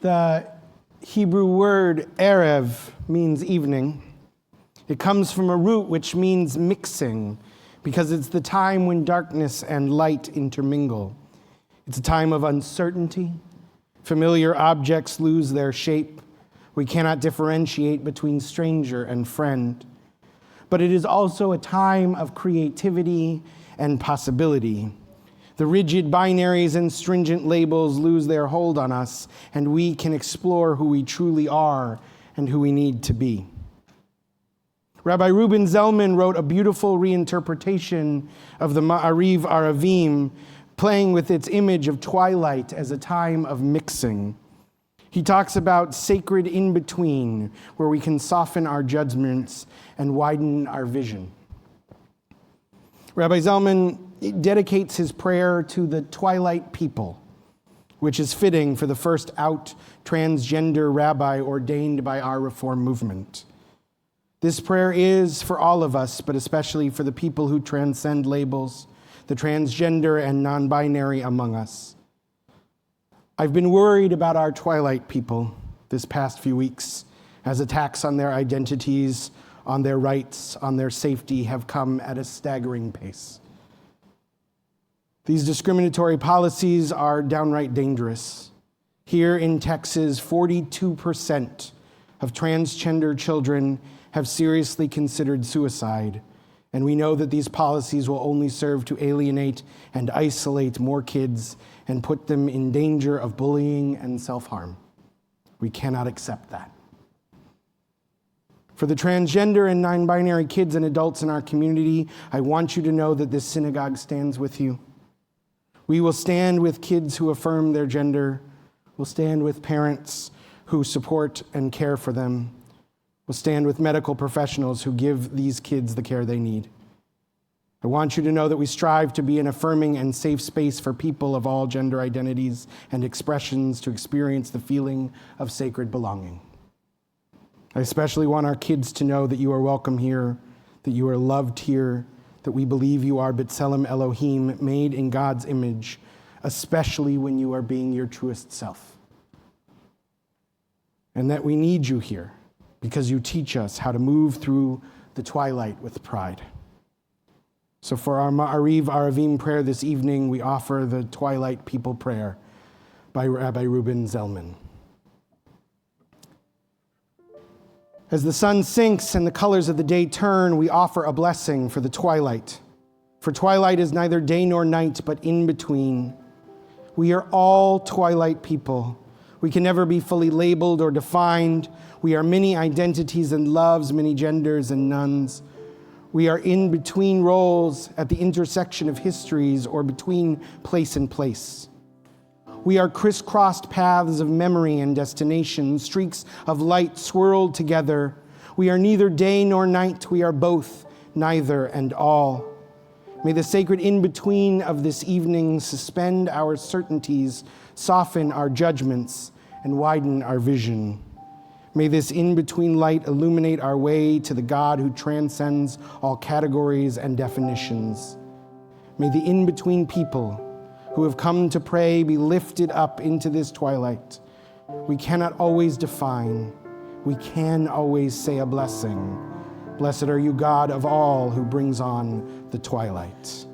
The Hebrew word erev means evening. It comes from a root which means mixing, because it's the time when darkness and light intermingle. It's a time of uncertainty. Familiar objects lose their shape. We cannot differentiate between stranger and friend. But it is also a time of creativity and possibility. The rigid binaries and stringent labels lose their hold on us, and we can explore who we truly are and who we need to be. Rabbi Reuben Zellman wrote a beautiful reinterpretation of the Ma'ariv Aravim, playing with its image of twilight as a time of mixing. He talks about sacred in-between, where we can soften our judgments and widen our vision. Rabbi Zellman dedicates his prayer to the Twilight people, which is fitting for the first out transgender rabbi ordained by our Reform movement. This prayer is for all of us, but especially for the people who transcend labels, the transgender and non-binary among us. I've been worried about our Twilight people this past few weeks, as attacks on their identities, on their rights, on their safety have come at a staggering pace. These discriminatory policies are downright dangerous. Here in Texas, 42% of transgender children have seriously considered suicide, and we know that these policies will only serve to alienate and isolate more kids and put them in danger of bullying and self-harm. We cannot accept that. For the transgender and non-binary kids and adults in our community, I want you to know that this synagogue stands with you. We will stand with kids who affirm their gender. We'll stand with parents who support and care for them. We'll stand with medical professionals who give these kids the care they need. I want you to know that we strive to be an affirming and safe space for people of all gender identities and expressions to experience the feeling of sacred belonging. I especially want our kids to know that you are welcome here, that you are loved here, that we believe you are B'Tselem Elohim, made in God's image, especially when you are being your truest self. And that we need you here because you teach us how to move through the twilight with pride. So for our Ma'ariv Aravim prayer this evening, we offer the Twilight People Prayer by Rabbi Reuben Zellman. As the sun sinks and the colors of the day turn, we offer a blessing for the twilight. For twilight is neither day nor night, but in between. We are all twilight people. We can never be fully labeled or defined. We are many identities and loves, many genders and nones. We are in between roles at the intersection of histories or between place and place. We are crisscrossed paths of memory and destination, streaks of light swirled together. We are neither day nor night. We are both, neither, and all. May the sacred in-between of this evening suspend our certainties, soften our judgments, and widen our vision. May this in-between light illuminate our way to the God who transcends all categories and definitions. May the in-between people who have come to pray be lifted up into this twilight. We cannot always define. We can always say a blessing. Blessed are you, God of all, who brings on the twilight.